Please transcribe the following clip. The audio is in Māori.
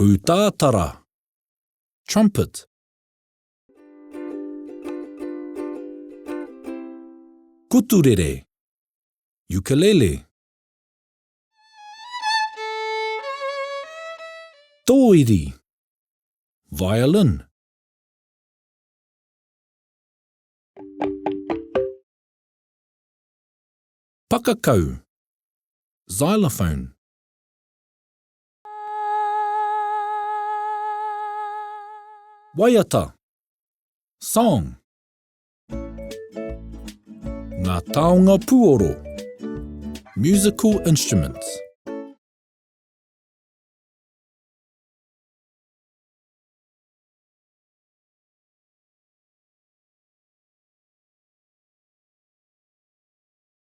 Pūtātara, trumpet. Kuturere, ukulele. Tōiri, violin. Pakakau, xylophone. Waiata, song. Ngā taonga puoro, musical instruments.